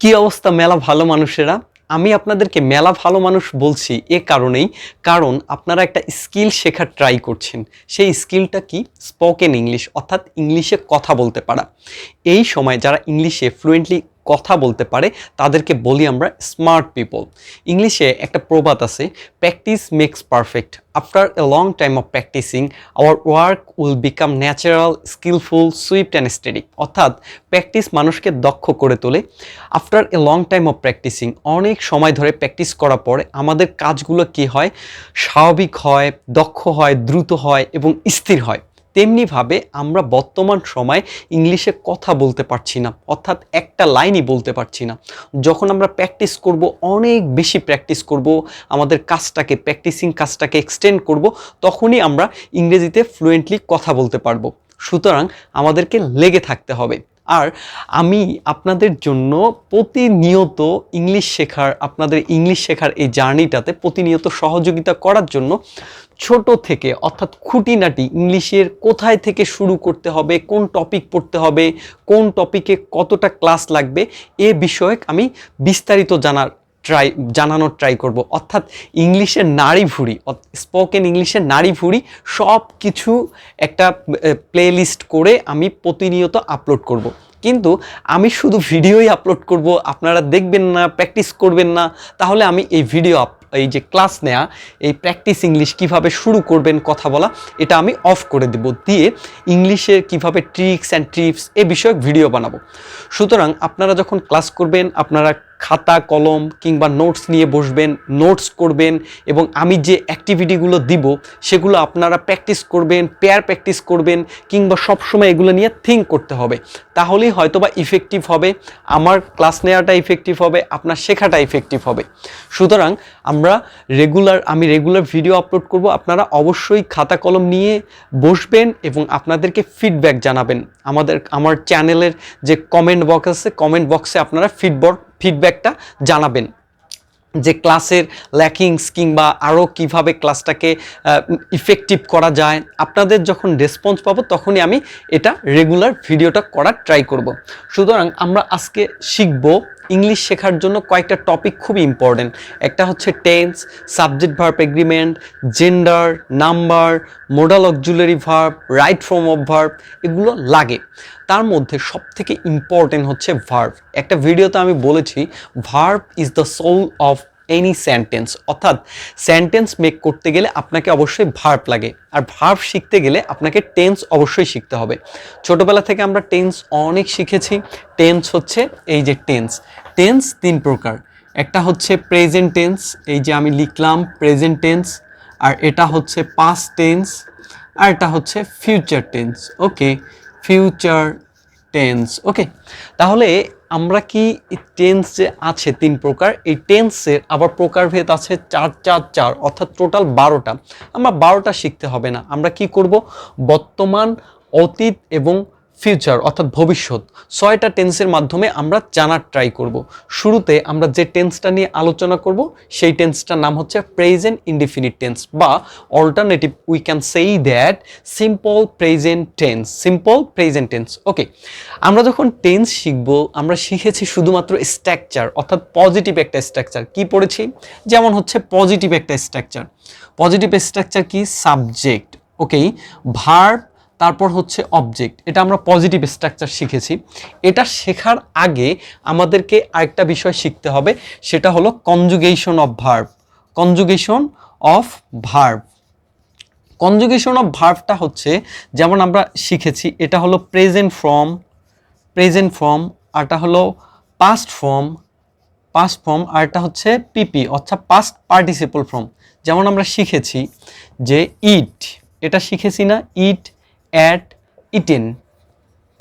কি অবস্থা মেলা ভালো মানুষেরা? আমি আপনাদেরকে মেলা ভালো মানুষ বলছি এ কারণেই, কারণ আপনারা একটা স্কিল শেখার ট্রাই করছেন। সেই স্কিলটা কি? স্পোকেন ইংলিশ, অর্থাৎ ইংলিশে কথা বলতে পারা। এই সময় যারা ইংলিশে ফ্লুয়েন্টলি কথা বলতে পারে তাদেরকে বলি আমরা স্মার্ট পিপল। ইংলিশে একটা প্রবাদ আছে, practice makes perfect. After a long time of practicing our work will become natural, skilful, swift and steady. অর্থাৎ প্র্যাকটিস মানুষকে দক্ষ করে তোলে। After a long time of practicing, অনেক সময় ধরে প্র্যাকটিস করার পরে আমাদের কাজগুলো কি হয়? স্বাভাবিক হয়, দক্ষ হয়, দ্রুত হয় এবং স্থির হয়। তেমনিভাবে আমরা বর্তমান সময় ইংলিশে কথা বলতে পারছি না, অর্থাৎ একটা লাইনই বলতে পারছি না। যখন আমরা প্র্যাকটিস করব, অনেক বেশি প্র্যাকটিস করব, আমাদের কাজটাকে প্র্যাকটিসিং কাজটাকে এক্সটেন্ড করব, তখনই আমরা ইংরেজিতে ফ্লুয়েন্টলি কথা বলতে পারবো। সুতরাং আমাদেরকে লেগে থাকতে হবে। আর আমি আপনাদের জন্য প্রতিনিয়ত আপনাদের ইংলিশ শেখার এই জার্নিটাতে প্রতিনিয়ত সহযোগিতা করার জন্য ছোট থেকে, অর্থাৎ খুঁটিনাটি ইংলিশের কোথায় থেকে শুরু করতে হবে, কোন টপিক পড়তে হবে, কোন টপিকে কতটা ক্লাস লাগবে, এ বিষয়ে আমি বিস্তারিত জানানোর ট্রাই করব। অর্থাৎ ইংলিশের নাড়িভুড়ি, স্পোকেন ইংলিশের নাড়িভুড়ি সব কিছু একটা প্লেলিস্ট করে আমি প্রতিনিয়ত আপলোড করব। কিন্তু আমি শুধু ভিডিওই আপলোড করব, আপনারা দেখবেন না, প্র্যাকটিস করবেন না, তাহলে আমি এই যে ক্লাস নেয়া, এই প্র্যাকটিস ইংলিশ কিভাবে শুরু করবেন কথা বলা, এটা আমি অফ করে দেব, দিয়ে ইংলিশে কিভাবে ট্রিক্স অ্যান্ড টিপস এ বিষয়ক ভিডিও বানাবো। সুতরাং আপনারা যখন ক্লাস করবেন, আপনারা খাতা কলম কিংবা নোটস নিয়ে বসবেন, নোটস করবেন, এবং আমি যে অ্যাক্টিভিটিগুলো দিব সেগুলো আপনারা প্র্যাকটিস করবেন, পেয়ার প্র্যাকটিস করবেন, কিংবা সবসময় এগুলো নিয়ে থিঙ্ক করতে হবে। তাহলেই হয়তোবা ইফেক্টিভ হবে, আমার ক্লাস নেওয়াটা ইফেক্টিভ হবে, আপনার শেখাটা ইফেক্টিভ হবে। সুতরাং আমি রেগুলার ভিডিও আপলোড করব, আপনারা অবশ্যই খাতা কলম নিয়ে বসবেন এবং আপনাদেরকে ফিডব্যাক জানাবেন। আমার চ্যানেলের যে কমেন্ট বক্স আছে, কমেন্ট বক্সে আপনারা ফিডব্যাকটা জানাবেন যে ক্লাসের ল্যাকিংস কিংবা আরও কিভাবে ক্লাসটাকে ইফেক্টিভ করা যায়। আপনাদের যখন রেসপন্স পাবো তখনই আমি এটা রেগুলার ভিডিওটা করার ট্রাই করব। সুতরাং আমরা আজকে শিখব ইংলিশ শেখার জন্য কয়েকটা টপিক খুবই ইম্পর্টেন্ট। একটা হচ্ছে tense, subject verb agreement, gender, number, modal auxiliary verb, right form of verb, এগুলো লাগে। তার মধ্যে সবথেকে ইম্পর্টেন্ট হচ্ছে ভার্ব। একটা ভিডিওতে আমি বলেছি verb is the soul of any sentence, অর্থাৎ সেন্টেন্স মেক করতে গেলে আপনাকে অবশ্যই ভার্ব লাগে, আর ভার্ব শিখতে গেলে আপনাকে টেন্স অবশ্যই শিখতে হবে। ছোটবেলা থেকে আমরা টেন্স অনেক শিখেছি। টেন্স হচ্ছে এই যে টেন্স তিন প্রকার। একটা হচ্ছে প্রেজেন্ট টেন্স, এই যে আমি লিখলাম প্রেজেন্ট টেন্স, আর এটা হচ্ছে পাস্ট টেন্স, আর এটা হচ্ছে ফিউচার টেন্স। ওকে, ফিউচার টেন্স। ওকে, তাহলে আমরা কি টেন্স যে আছে তিন প্রকার, এই টেন্সের আবার প্রকারভেদ আছে 4 অর্থাৎ টোটাল 12টা। আমরা 12টা শিখতে হবে না, আমরা কি করব, বর্তমান, অতীত এবং ফিউচার অর্থাৎ ভবিষ্যৎ, 6টা টেন্সের মাধ্যমে আমরা জানার ট্রাই করব। শুরুতে আমরা যে টেন্সটা নিয়ে আলোচনা করব সেই টেন্সটার নাম হচ্ছে প্রেজেন্ট ইনডিফিনিট টেন্স, বা অল্টারনেটিভ উই ক্যান সেই দ্যাট সিম্পল প্রেজেন্ট টেন্স। ওকে, আমরা যখন টেন্স শিখব, আমরা শিখেছি শুধুমাত্র স্ট্রাকচার, অর্থাৎ পজিটিভ একটা স্ট্রাকচার। কি পড়েছি? যেমন হচ্ছে পজিটিভ একটা স্ট্রাকচার কি? সাবজেক্ট, ওকে, ভার্ব, তারপর হচ্ছে অবজেক্ট। এটা আমরা পজিটিভ স্ট্রাকচার শিখেছি। এটা শেখার আগে আমাদেরকে আরেকটা বিষয় শিখতে হবে, সেটা হলো কনজুগেশন অফ ভার্বটা হচ্ছে, যেমন আমরা শিখেছি, এটা হলো প্রেজেন্ট ফর্ম, আর এটা হলো পাস্ট ফর্ম, আর এটা হচ্ছে পিপি অর্থাৎ পাস্ট পার্টিসিপল ফর্ম। যেমন আমরা শিখেছি যে ইট, এটা শিখেছি না, ইট, অ্যাট, ইটেন।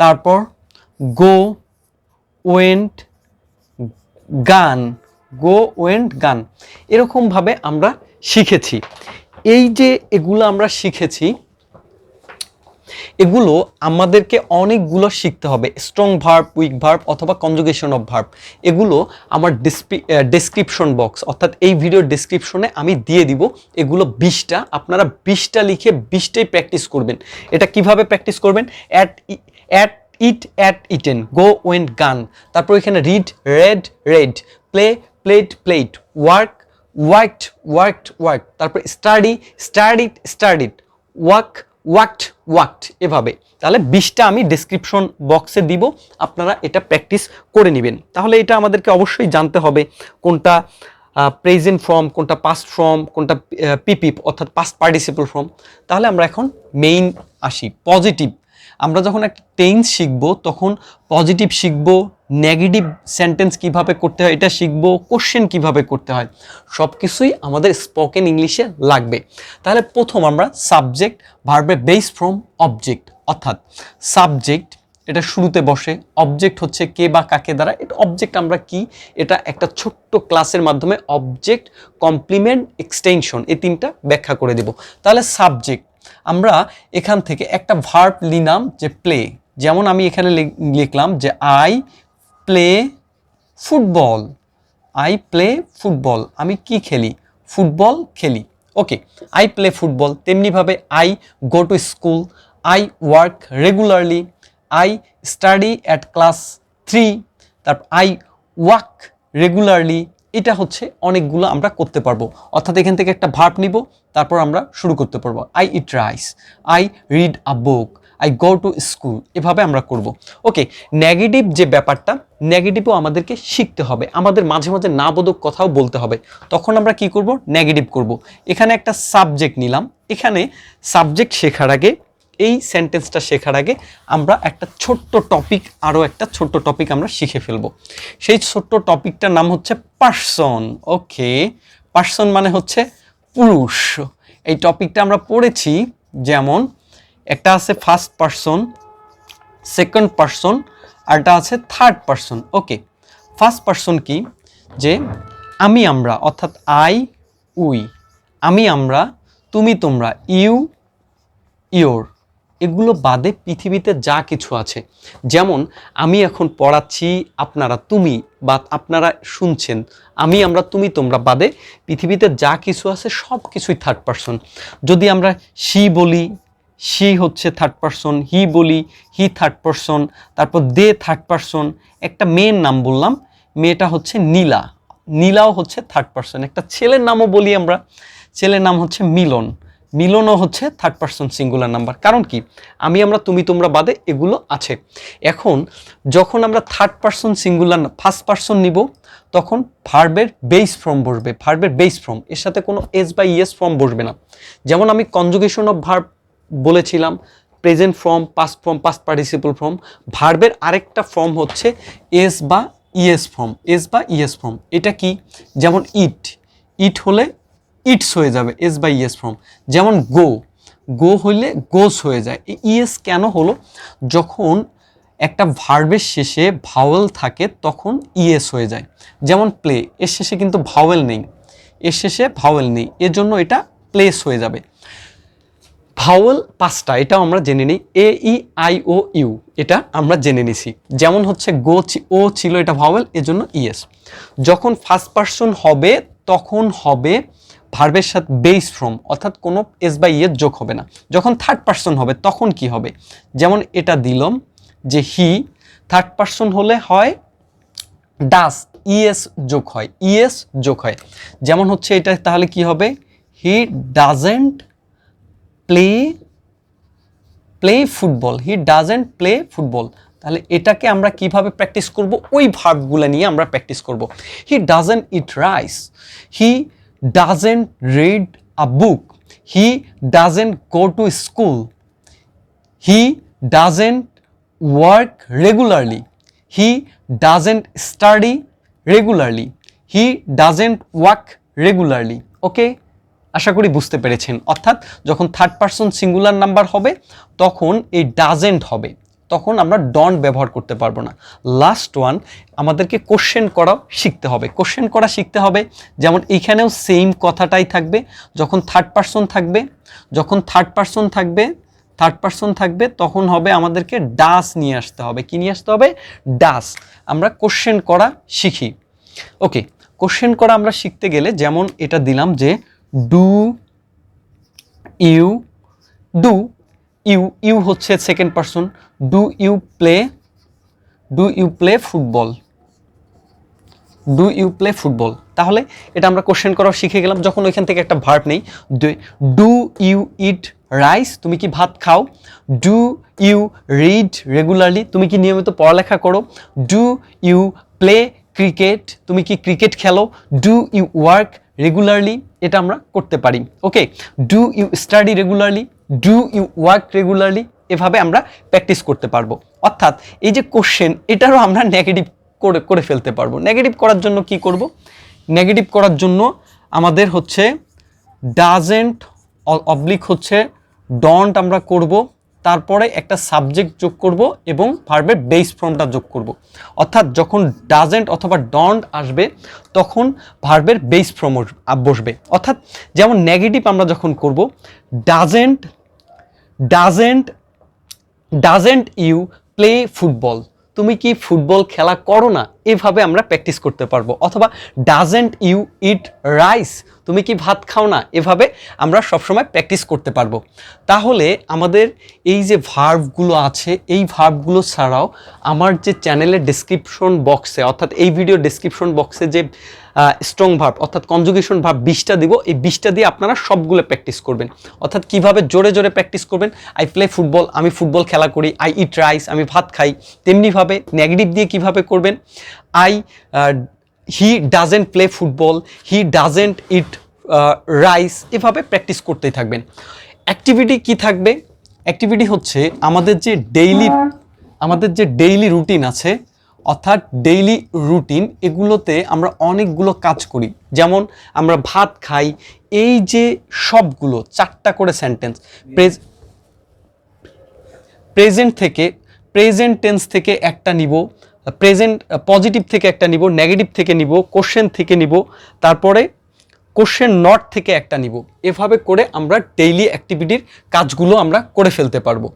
তারপর গো, ওয়েন্ট, গান, এরকমভাবে আমরা শিখেছি। এই যে এগুলো আমরা শিখেছি, এগুলো আমাদেরকে অনেকগুলো শিখতে হবে, স্ট্রং ভার্ব, উইক ভার্ব অথবা কনজুগেশন অফ ভার্ব। এগুলো আমার ডেসক্রিপশন বক্স, অর্থাৎ এই ভিডিওর ডেসক্রিপশনে আমি দিয়ে দিব। এগুলো 20টা, আপনারা 20টা লিখে 20টাই প্র্যাকটিস করবেন। এটা কিভাবে প্র্যাকটিস করবেন? Ate eat ate eaten, go went gone, তারপর এখানে read read read, play played played, work worked worked work, তারপর study studied studied, walk walked walked, এভাবে। তাহলে 20টা আমি ডেসক্রিপশন বক্সে দিব, আপনারা এটা প্র্যাকটিস করে নেবেন। তাহলে এটা আমাদেরকে অবশ্যই জানতে হবে কোনটা প্রেজেন্ট ফর্ম, কোনটা পাস্ট ফর্ম, কোনটা পিপি অর্থাৎ পাস্ট পার্টিসিপল ফর্ম। তাহলে আমরা এখন মেইন আসি, পজিটিভ। আমরা যখন একটা টেন্স শিখব তখন পজিটিভ শিখব, নেগেটিভ সেন্টেন্স কিভাবে করতে হয় এটা শিখব, কোশ্চেন কিভাবে করতে হয়, সব কিছুই আমাদের স্পোকেন ইংলিশে লাগবে। তাহলে প্রথম আমরা সাবজেক্ট, ভার্বের বেস ফ্রম, অবজেক্ট, অর্থাৎ সাবজেক্ট এটা শুরুতে বসে, অবজেক্ট হচ্ছে কে বা কাকে দ্বারা। এটা অবজেক্ট আমরা কি, এটা একটা ছোট্ট ক্লাসের মাধ্যমে অবজেক্ট, কমপ্লিমেন্ট, এক্সটেনশন এই তিনটা ব্যাখ্যা করে দেব। তাহলে সাবজেক্ট, আমরা এখান থেকে একটা ভার্ব নিলাম যে প্লে, যেমন আমি এখানে লিখলাম যে I play football, I play football, আমি কি খেলি, ফুটবল খেলি। ওকে, আই প্লে ফুটবল। তেমনিভাবে I go to school, I work regularly, I study at class 3, তারপর আই ওয়াক রেগুলারলি। এটা হচ্ছে অনেকগুলো আমরা করতে পারবো, অর্থাৎ এখান থেকে একটা ভার্ব নিব, তারপর আমরা শুরু করতে পারবো। I eat rice, I read a book, I go to school, এভাবে আমরা করব। ওকে, নেগেটিভ যে ব্যাপারটা, নেগেটিভও আমাদেরকে শিখতে হবে, আমাদের মাঝে মাঝে না বোধক কথাও বলতে হবে। তখন আমরা কি করব, নেগেটিভ করব। এখানে একটা সাবজেক্ট নিলাম, এখানে সাবজেক্ট শেখার আগে, এই সেন্টেন্সটা শেখার আগে আমরা একটা ছোট্ট টপিক, আরও একটা ছোট্ট টপিক আমরা শিখে ফেলবো। সেই ছোট্ট টপিকটার নাম হচ্ছে পার্সন। ওকে, পার্সন মানে হচ্ছে পুরুষ। এই টপিকটা আমরা পড়েছি, যেমন একটা আছে ফার্স্ট পার্সন, সেকেন্ড পার্সন, আরটা আছে থার্ড পার্সন। ওকে, ফার্স্ট পার্সন কি, যে আমি আমরা, অর্থাৎ আই উই, আমি আমরা, তুমি তোমরা, ইউ ইয়োর, এগুলো বাদে পৃথিবীতে যা কিছু আছে, যেমন আমি এখন পড়াচ্ছি, আপনারা, তুমি বা আপনারা শুনছেন, আমি আমরা তুমি তোমরা বাদে পৃথিবীতে যা কিছু আছে সব কিছুই থার্ড পার্সন। যদি আমরা শি বলি, শি হচ্ছে থার্ড পার্সন, হি বলি, হি থার্ড পার্সন, তারপর দে থার্ড পার্সন। একটা মেয়ের নাম বললাম, মেয়েটা হচ্ছে নীলা, নীলাও হচ্ছে থার্ড পার্সন। একটা ছেলের নামও বলি আমরা, ছেলের নাম হচ্ছে মিলন, মিলনও হচ্ছে থার্ড পার্সন সিঙ্গুলার নাম্বার। কারণ কি, আমি আমরা তুমি তোমরা বাদে এগুলো আছে। এখন যখন আমরা third person singular first person নিব, তখন ভার্বের বেস ফর্ম বসবে, ভার্বের বেস ফর্ম, এর সাথে কোনো এস বা ইএস ফর্ম বসবে না। যেমন আমি কনজুগেশন অফ ভার্ব বলেছিলাম, present form, past form, past participle form. ভার্বের আরেকটা ফর্ম হচ্ছে এস বা ইএস ফর্ম, এস বা ইএস ফর্ম। এটা কি, যেমন ইট, ইট হলে ইটস হয়ে যাবে, এস বা ইএস ফর্ম। যেমন গো, গো হইলে গোস হয়ে যায়। ইএস কেন হলো, যখন একটা ভার্বের শেষে ভাওয়েল থাকে তখন ইএস হয়ে যায়। যেমন প্লে, এর শেষে কিন্তু ভাওয়েল নেই, এর শেষে ভাওয়েল নেই, এর জন্য এটা প্লেস হয়ে যাবে। ভাওয়েল 5টা, এটাও আমরা জেনে নিই, এ ই আই ও ইউ, এটা আমরা জেনে নিছি। যেমন হচ্ছে গো, ও ছিল, এটা ভাওয়েল, এজন্য ইএস। যখন ফার্স্ট পার্সন হবে তখন হবে ভার্বের সাথে বেস ফর্ম, অর্থাৎ কোনো এস বা ইএস যোগ হবে না। যখন থার্ড পার্সন হবে তখন কি হবে, যেমন এটা দিলাম যে হি, থার্ড পার্সন হলে হয় ডাস, ইএস যোগ হয়, ইএস যোগ হয়। যেমন হচ্ছে এটা, তাহলে কি হবে, he doesn't play football, he doesn't play football. তাহলে এটাকে আমরা কিভাবে প্র্যাকটিস করব, ওই ভার্বগুলো নিয়ে আমরা প্র্যাকটিস করব। He doesn't eat rice, he doesn't read a book, he doesn't go to school, he doesn't work regularly, he doesn't study regularly, he doesn't walk regularly. Okay, আশা করি বুঝতে পেরেছেন। অর্থাৎ যখন থার্ড পার্সন সিঙ্গুলার নাম্বার হবে তখন এই doesn't হবে, তখন আমরা ডন্ট ব্যবহার করতে পারবো না। লাস্ট ওয়ান, আমাদেরকে কোশ্চেন করাও শিখতে হবে, কোশ্চেন করা শিখতে হবে। যেমন এইখানেও সেম কথাটাই থাকবে, যখন থার্ড পার্সন থাকবে, যখন থার্ড পার্সন থাকবে তখন হবে আমাদেরকে ডাস নিয়ে আসতে হবে। কি নিয়ে আসতে হবে, ডাস। আমরা কোশ্চেন করা শিখি। ওকে, কোশ্চেন করা আমরা শিখতে গেলে, যেমন এটা দিলাম যে do you, do you, you হচ্ছে second person, do you play do you play football, do you play football. তাহলে এটা আমরা কোশ্চেন করা শিখে গেলাম। যখন ওইখান থেকে একটা ভার্ব নেই, ডু ইউ ইট রাইস, তুমি কি ভাত খাও? ডু ইউ রিড রেগুলারলি, তুমি কি নিয়মিত পড়ালেখা করো? ডু ইউ প্লে ক্রিকেট, তুমি কি ক্রিকেট খেলো? ডু ইউ ওয়ার্ক রেগুলারলি, এটা আমরা করতে পারি। Okay, do you study regularly, do you work regularly, এভাবে আমরা প্র্যাকটিস করতে পারবো। অর্থাৎ এই যে কোশ্চেন, এটারও আমরা নেগেটিভ করে ফেলতে পারবো। নেগেটিভ করার জন্য কি করব? নেগেটিভ করার জন্য আমাদের হচ্ছে ডাজেন্ট অবলিক হচ্ছে ডন্ট আমরা করব, তারপরে একটা সাবজেক্ট যোগ করব এবং ভার্বের বেস ফর্মটা যোগ করব। অর্থাৎ যখন ডাজেন্ট অথবা ডন্ট আসবে তখন ভার্বের বেস ফর্ম বসবে। অর্থাৎ যেমন নেগেটিভ আমরা যখন করব, doesn't doesn't doesn't you play football, তুমি কি ফুটবল খেলা করো না, এভাবে আমরা প্র্যাকটিস করতে পারবো। অথবা ডাজেন্ট ইউ ইট রাইস, তুমি কি ভাত খাও না, এভাবে আমরা সবসময় প্র্যাকটিস করতে পারবো। তাহলে আমাদের এই যে ভার্বগুলো আছে, এই ভার্বগুলো ছাড়াও আমার যে চ্যানেলের ডেসক্রিপশন বক্সে, অর্থাৎ এই ভিডিও ডেসক্রিপশন বক্সে যে স্ট্রং ভার্ব অর্থাৎ কনজুগেশন ভার্ব 20টা দিব, এই 20টা দিয়ে আপনারা সবগুলো প্র্যাকটিস করবেন। অর্থাৎ কিভাবে জোরে জোরে প্র্যাকটিস করবেন, আই প্লে ফুটবল, আমি ফুটবল খেলা করি। আই ইট রাইস, আমি ভাত খাই। তেমনিভাবে নেগেটিভ দিয়ে কিভাবে করবেন, he doesn't play football, he doesn't eat rice, এভাবে প্র্যাকটিস করতেই থাকবেন। অ্যাক্টিভিটি কি থাকবে? অ্যাক্টিভিটি হচ্ছে আমাদের যে ডেইলি রুটিন আছে, অর্থাৎ ডেইলি রুটিন, এগুলোতে আমরা অনেকগুলো কাজ করি। যেমন আমরা ভাত খাই, এই যে সবগুলো 4টা করে সেন্টেন্স, প্রেজেন্ট টেন্স থেকে একটা নিব, প্রেজেন্ট পজিটিভ থেকে একটা নিব, নেগেটিভ থেকে নিব, কোশ্চেন থেকে নিব, তারপরে কোশ্চেন নট থেকে একটা নিব। এভাবে করে আমরা ডেইলি অ্যাক্টিভিটির কাজগুলো আমরা করে ফেলতে পারবো।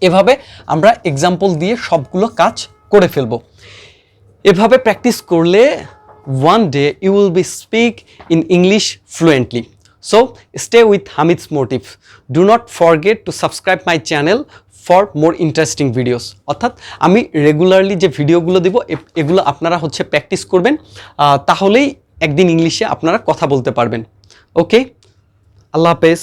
এভাবে আমরা এক্সাম্পল দিয়ে সবগুলো কাজ করে ফেলবো। এভাবে প্র্যাকটিস করলে one day you will be speak in English fluently. So stay with Hamid's Motive. Do not forget to subscribe my channel for more interesting videos. অর্থাৎ আমি রেগুলারলি যে ভিডিওগুলো দিব, এগুলো আপনারা হচ্ছে প্র্যাকটিস করবেন, তাহলেই একদিন ইংলিশে আপনারা কথা বলতে পারবেন। ওকে, আল্লাহ হাফেজ।